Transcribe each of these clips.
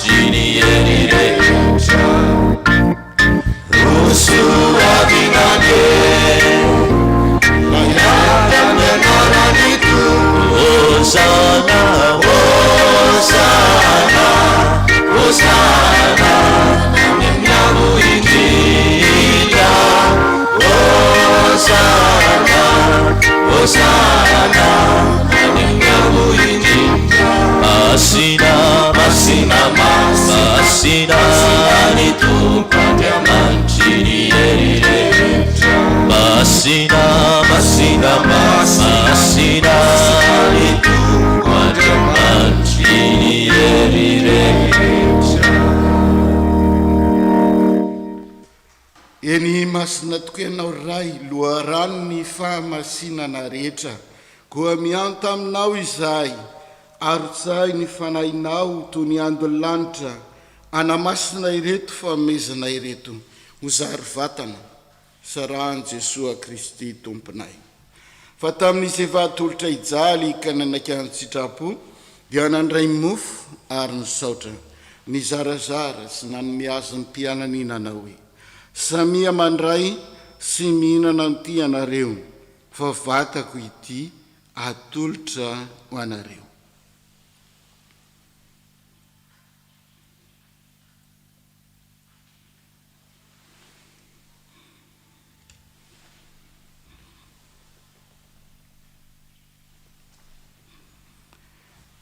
manjini erirehetra rosoavinane mayatamianaranitu Hosana Hosana Hosana namnyamu injila Hosana Hosana namnyamu injila Masina Masina Masina nitumpate manjini erirehetra Masina Masina Masina nitumpate manjini erirehetra Eny masina tokoa ianao ray loharanony fahamasinana rehetra koa mianto aminao izahay ary tsahay ny fanahinao toy ny andro lanitra anamasina ireto famezana ireto ho zary vatana sarahany Jesosy Kristy tomponay fa tamin'izy evatolotra ijaly ka nanakany sitrapo dia nandray mofo ary nisaotra nizarazara sy nanome azy ny mpianan'inana hoe samia mandray sy mihinana n'ity anareo fa vatako ity atolotra ho anareo.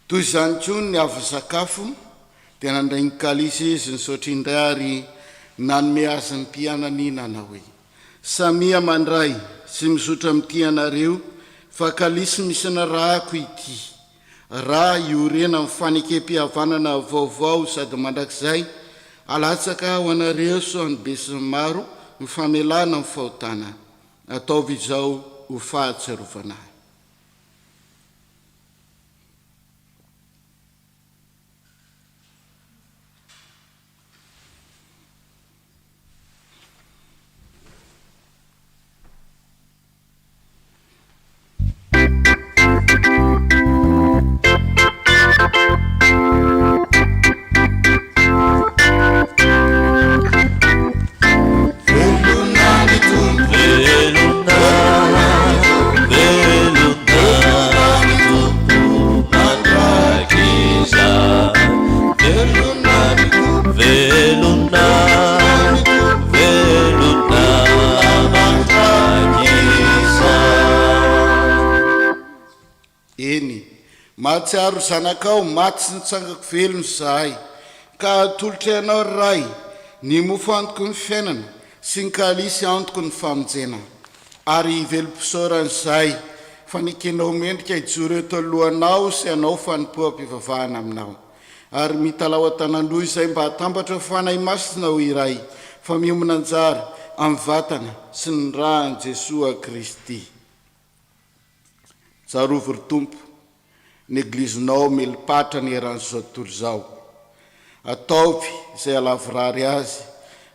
Toy izany koa ny avy sakafo dia nandray ny kalisy izy nisaotra indray ary nanome azy ny mpianan'inana hoe samia mandray sy misotra amin'ity anareo fa kalisy misy narahako ity raha iorena amin'ny fanekem-pihavanana vaovao sady mandrakizay alatsaka ho anareo so ny be sy ny maro ny famelana ny fahotana ataovy izao ho fahatsiarovanahy. Mahatsiaro zanakao maty sy nitsangako velony zahay ka atolotra ianao ray ny mofo antoko ny fiainana sy ny kalisy antoko ny famonjena ary velom-pisaoran'izay fa nikenao mendrika ijoro eto alohanao sy anao fanompoam-pivavahana aminao ary mitalao an-tanandroy izay mba hatambatra fanahy masina ho iray fa miomana anjara amin'ny vatana sy ny rahany Jesosy Kristy. Tsarovo ry Tompo ny eglizinao melipatra ny eran'izao tontolo izao ataovy izay alavirary azy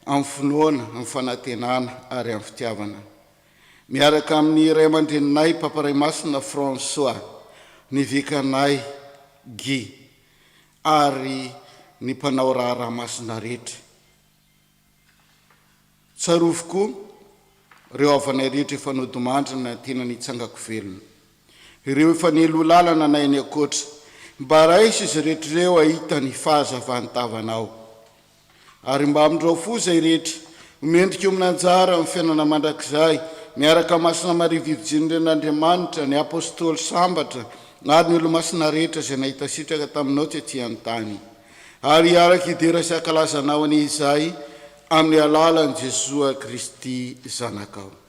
amin'ny finoana amin'ny fanantenana ary amin'ny fitiavana miaraka amin'ny ray aman-dreninay paparay masina François ny vikanay Guy ary ny mpanao raharaha masina rehetra tsarovo koa reo avanay rehetra efa nodimandrina tena nitsangako velona ireo efa nelo lalana nay ny akoatra mba raisy izy rehetrareo ahita ny fahazavan-tavanao ary mba amin'ireo fo zay rehetra mendrika ominanjara amin'ny fiainana mandrakizay miaraka masina marivivijinyren'Andriamanitra ny apôstôly sambatra ary ny olo-masina rehetra izay nahita sitraka taminao tsy aty an-tany ary hiaraka idera sy ankalazanao an'izay amin'ny alalan'i Jesosy Kristy zanakao.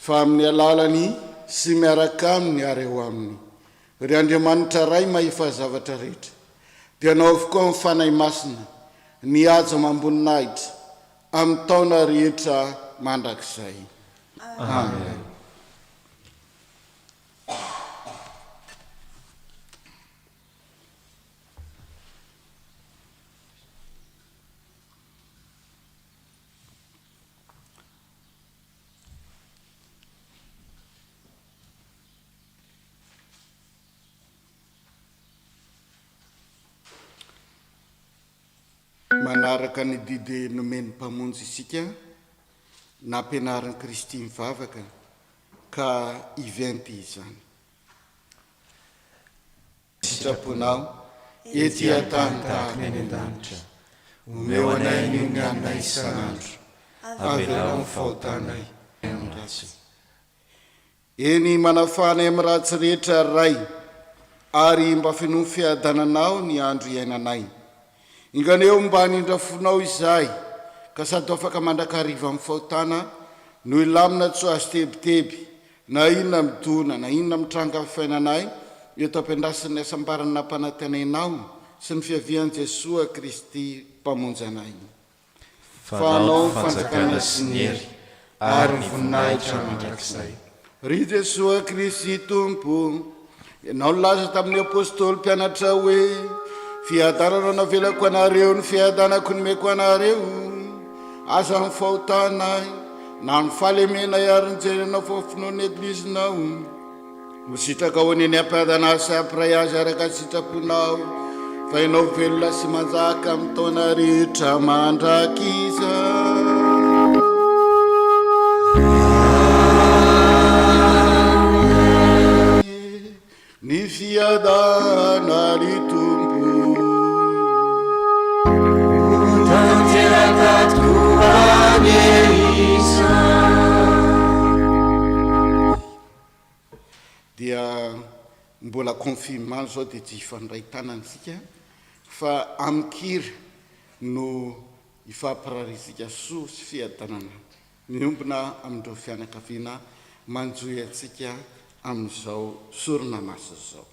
Fa amin'ny alalany sy miaraka aminy ary eo aminy ry Andriamanitra ray mahefa zavatra rehetra dia anao avokoa amin'ny fanahy masina ny aja mamboninahitra amin'ny taona rehetra mandrakizay. Amen. manaraka ny didy nomeny mpamonjy isika nampianarin'i Kristy mivavaka ka iventy izany. Sitraponao ety an-tany tahaka eny an-danitra, omeo anay ny hanay isan'andro, avelao ny fahotanay amin'ny ratsy. Eny manafanay amin'ny ratsy rehetra ray, ary mba finomy fiadananao ny andro iainanay. Inganeo mba hanindrafonao izahay, ka sady afaka mandrakariva amin'ny fahotana no ilamina tso azy tebiteby, na inona midona, na inona mitranga amin'ny fiainanay, eto ampiandrasin'ny asambarana nampanantenainao sy ny fiavian'i Jesosy Kristy mpamonjy anay. Fanao fanjakana sy ny hery, ary ny voninahitra mandrakizay. Ry Jesosy Kristy Tompo, ianao nilaza tamin'ny apôstôly mpianatra hoe fiadanana navelako anareo ny fiadanako nomeko anareo, aza ny fahotanay na ny fahalemenay ary nijerenao fofinoan'ny eglizinao. Misitraka ho neny ampiadana sy ampiray azy araka sitraponao, fa ianao velona sy manjaka amin'ny taona rehetra mandrakiza. Ny fiadana ry Tompo, tanteraka tokoany isa. Dia mbola confinement zao dia tsy ifandray tanantsika, fa amikira no ifampirarisika soa sy fiadanana miombona amindreo fianakaviana manjoy atsika amin'izao sorona maso zao.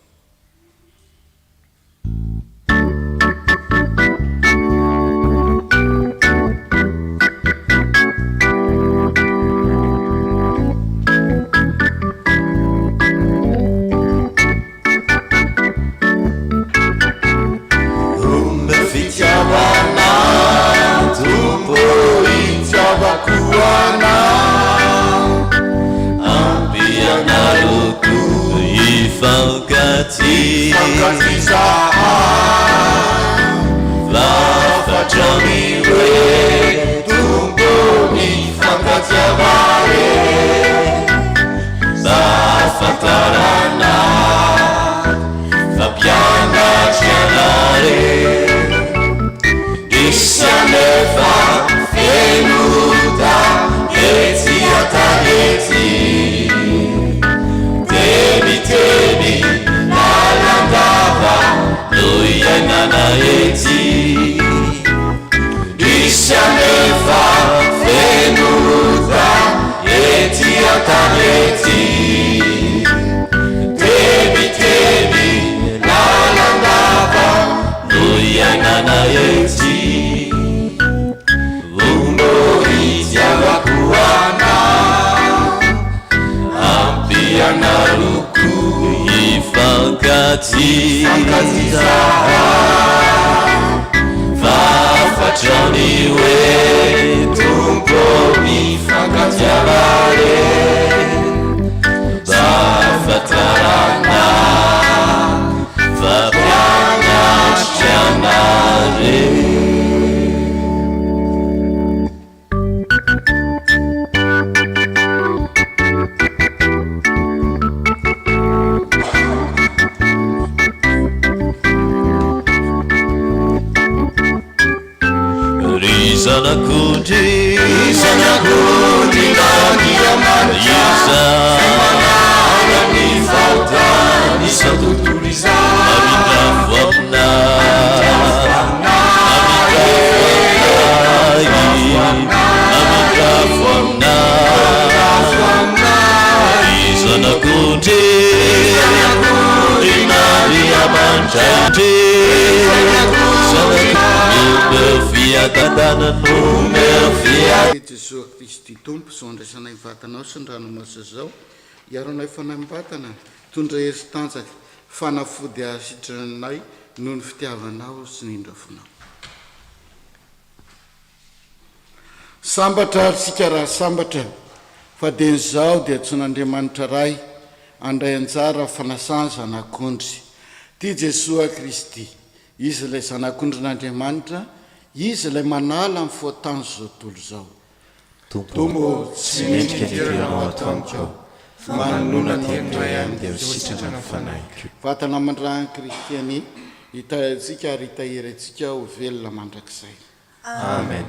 Jesosy Kristy Tompo, zao andraisanay vatanao sy ny ranomasy zao, iaronay fanambatana, tondra hery tanjaka, fanafody asitranay noho ny fitiavanao sy ny indrafonao. Sambatra arsika raha sambatra, fa dia nizao dia tson'Andriamanitra ray, andray anjara fanasana zanak'ondry. Ty Jesosy Kristy, izy ilay zanak'ondrin'Andriamanitra, izy ilay manala amin'ny foatany zao tontolo zao. Tompo, tsy mendrika nifiranao ato amiko, fa manonona tendray any dia ho sitrana ny fanaiko. Vatana mandrany kristiany hitayantsika ary hitahiry antsika ho velona mandrakizay. Amen.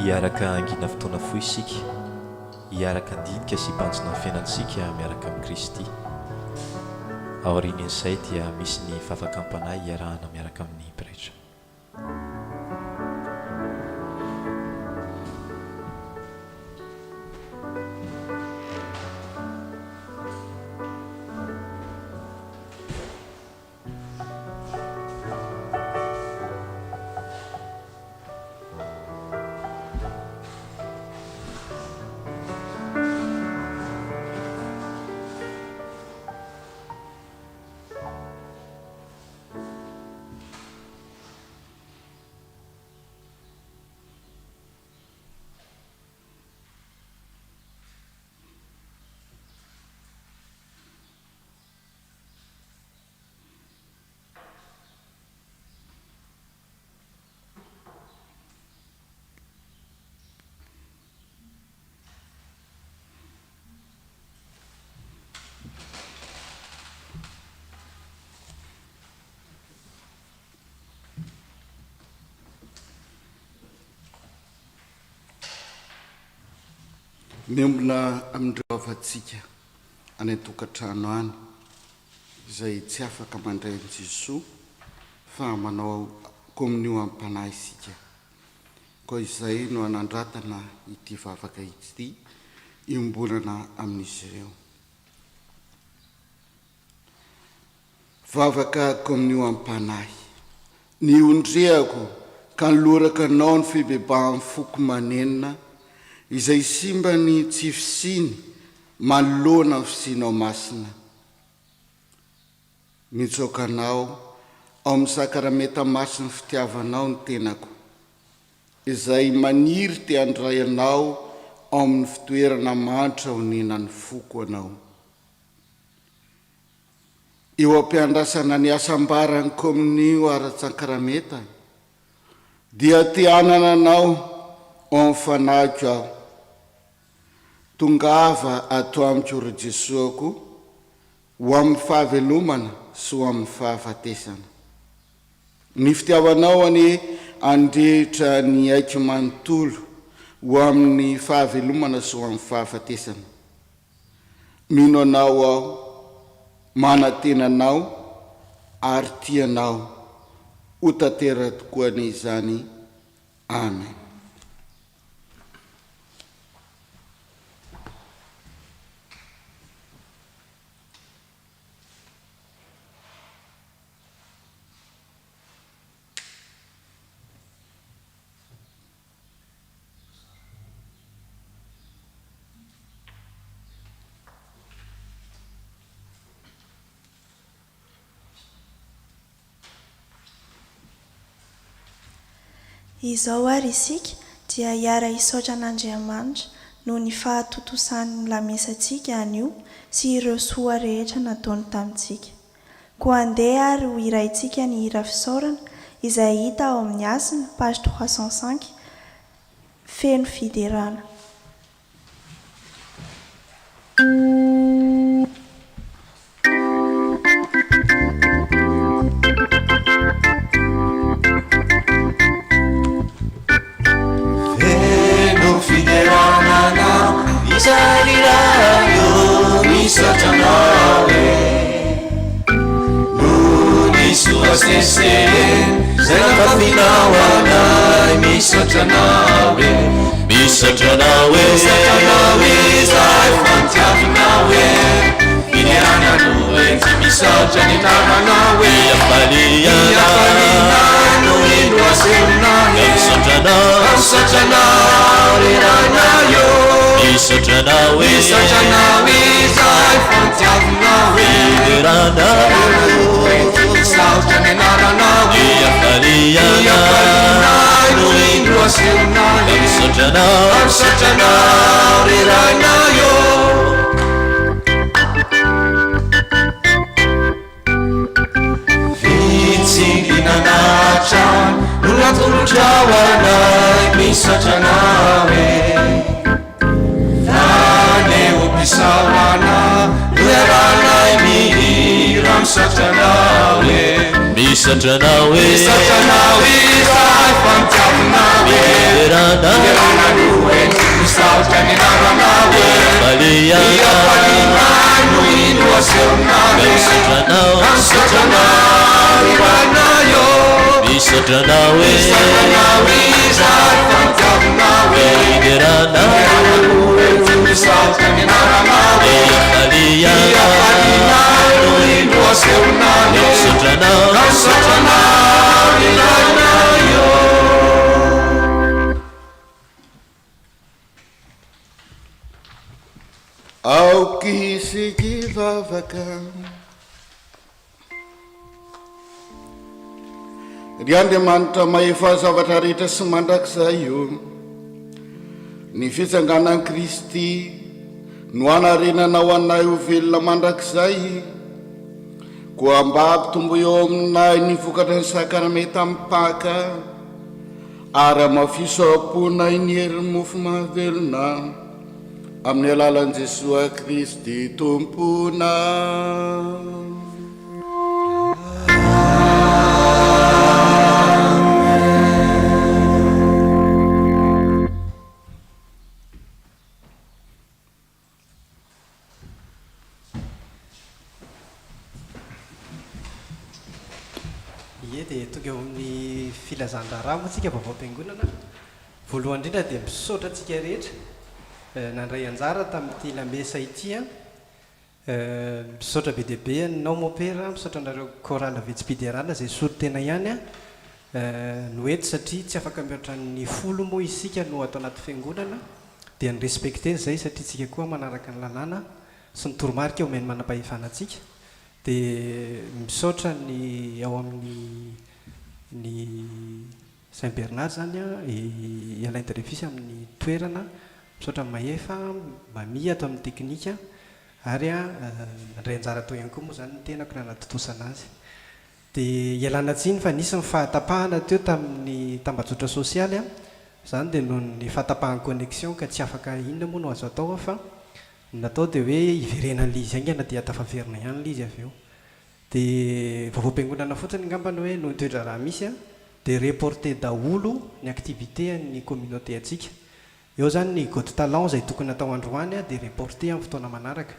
Hiaraka angina fotoana fo isika, hiaraka andinika sy hibanjina ny fiainantsika miaraka amin'ny Kristy. Aorian'izay dia misy ny fahafakampanay hiarahana miaraka amin'ny pretra. Miombola amin'ireo avatsika any an-tokantrano any izay tsy afaka mandray an'i Jesoa fa manao kominio am-panahy isika. Koa izay no anandratana ity vavaka ity iombolana amin'izy ireo. Vavaka kominio am-panahy. Ny ondriako ka niloraka anao ny fibebahan'ny foko manenina izay simba ny tsy fisiny manoloana ny fisinao masina. Mitsokanao ao amin'ny sakarameta masina fitiavanao ny tenako, izay maniry te handray anao ao amin'ny fitoerana manitra ho ninan'ny foko anao. Eo ampiandrasana ny asam-barany kominio ara-tsakarameta dia te hanana anao ao amin'ny fanahiko aho. Tongava ato amiko ry Jesoako ho amin'ny fahavelomana sy ho amin'ny fahafatesana. ny fitiavanao any andrehitra ny aiky manontolo ho amin'ny fahavelomana sy ho amin'ny fahafatesana. Mino anao aho, manatenanao ary tianao ho tantera tokoa n'izany. Amen. Izao ary isika dia hiara hisaotra an'Andriamanitra noho ny fahatotosany lamesantsika anio sy ireo soa rehetra nataony tamintsika. Koa andeha ary ho iraintsika ny hira fisaorana izay hita ao amin'ny Asina page 305 feno fiderana. Isarirayo misatanawe Nunisuasese Senapafinawana misatanawe Misatanawe Zaifantiafinawe Ineana nuwe Misatanitanawe Yapalina Nuinuasenawe Misatanawe Ranayo Misatanawe Zaifantiafinawe Iranawe Misatanitanawe Yapalina Nuinuasenawe Misatanawe Ranayo Vitsinginanachan Nunatulujawanai Misatanawe Nane upisawana Nuyaranai mihiram satanawe Misatanawe Zaifantiafinawe Irana nuwe Misautaninawe Yapalina Nuinuasenawe Misatanawe Ranayo Misatanawe Zaifantiafinawe Irana nuwe Misautaninawe Yapalina Nuinuasenawe Misatanawe Ranayo. Aukisiki vavaka ry Andriamanitra mahefa zavatra rehetra sy mandrakizay io. Ny fitsanganan'i Kristy no anarenanao anay ho velona mandrakizay, koa mba hampitombo eo aminay ny vokatra ny sakramenta amin'ny Paka ary amafisoam-ponay ny herin'ny mofo mahavelona amin'ny alalan'i Jesosy Kristy tompona. Dia tonga amin'ny filazan-draharaha moantsika vaovao-piangonana. Voalohany indrindra dia misaotra antsika rehetra nandray anjara tamin'ity Lamesa ity a. Misaotra be dia be anao mopera, misaotra anareo chorale Vitsipiderana izay soro tena ihany a. No eto satria tsy afaka mihoatra ny folo moa isika no atao anaty fiangonana, dia ny respecter izay satria tsika koa manaraka ny lalàna sy ny toromarika omeny manam-pahefana antsika. Dia misaotra ny ao amin'ny Saint Bernard zany a, Alain Dreyfus amin'ny toerana, misaotra Mahefa, Mamia atao amin'ny teknika, ary nandray anjara atao ihany koa moa zany ny tenako na natotosana azy. Dia ialana tsiny fa nisy ny fahatapahana teo tamin'ny tambajotra sosialy a, zany dia noho ny fahatapahana connexion ka tsy afaka inona moa no azo atao fa natao dia hoe iverenan'ilay izy aingana dia tafaverina ihany ilay izy avy eo. dia vaovao-piangonana fotsiny ngambany hoe no toetra raha misy a dia reporter daholo ny activité ny communauté atsika. Eo zany ny god talent zay tokony atao androany a dia reporter amin'ny fotoana manaraka.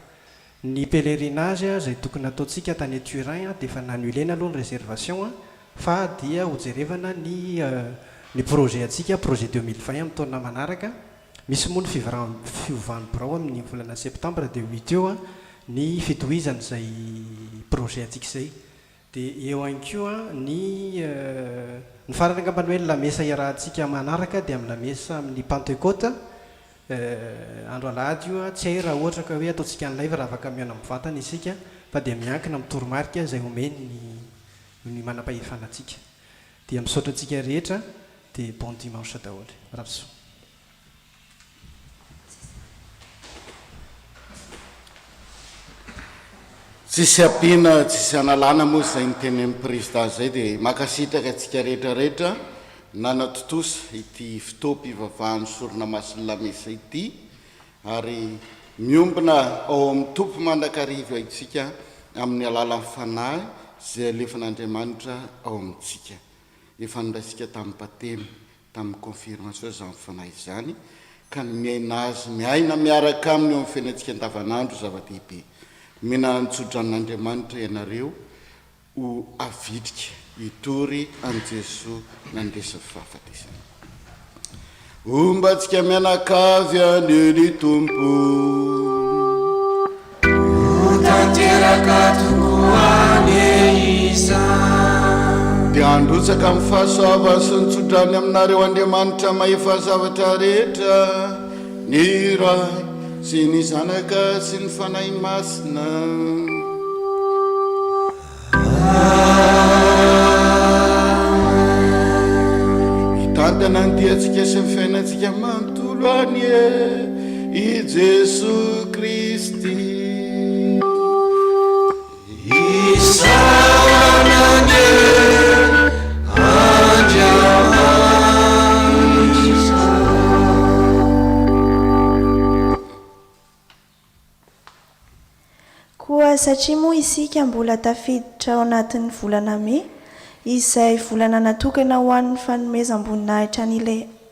Ny pèlerinage zay tokony ataontsika tany Turin dia efa nanulena aloha ny réservation fa dia hojerevana ny projet atsika projet 2020 amin'ny taona manaraka. Misy moa ny fiovany birao amin'ny volana septembre dia 8 eo ny fitohizan'izay projet atsika izay. Dia eo ihany koa ny farany angambany hoe Lamesa iarahantsika manaraka dia amin'ny Lamesa amin'ny Pentecôte andro Alahady io tsy hay raha ohatra ka hoe ataontsika ny live raha afaka mihaona amin'ny vatana isika fa dia miankina amin'ny toromarika izay omeny ny manam-pahefana antsika. Dia misaotra antsika rehetra dia bon dimanche daholo. Rahaso. Tsisy ampiana tsisy analana moa zay nyteny amin'ny président zay dia makasitraka atsika rehetrarehetra nanatotosa ity fitoam-pivavahany sorona masiny Lamesa ity ary miombina ao amin'ny tompo mandrakariva itsika amin'ny alalan'ny fanahy zay alefan'Andriamanitra ao amintsika. Efa nondrasika tamin'ny patemy tamin'ny confirmation izany fanahy izany ka ny miaina azy miaina miaraka aminy eo amin'ny fiainantsika andavanandro zava-dehibe. Mina nitsodran'Andriamanitra ianareo ho avitrika hitory an Jesoa nandresa fahafatesana. Ombatsika mianakavy aneny tompo tanteraka tokoa ny isa dia androtsaka amin'ny fahasoava sy nitsodrany aminareo Andriamanitra mahefa zavatra rehetra ny ray sy ny zanaka sy ny fanahy masina. Hitantana ny diantsika sy ny fiainantsika manontolo any i Jesoa Kristy. Koa satria moa isika mbola tafiditra ao anatin'ny volana May izay volana natokana ho an'ny fanomezam-boninahitra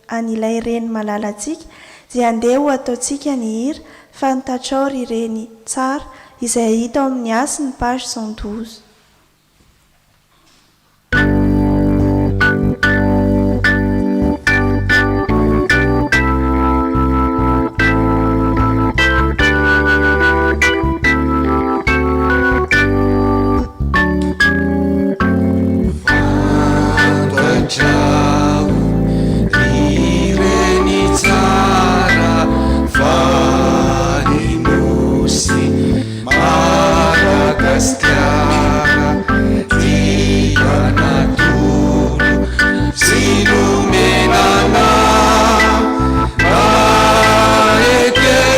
an'ilay reny malala antsika dia andeha ho ataontsika ny hira fantatrao rireny tsara izay hita ao amin'ny Asy ny page 112.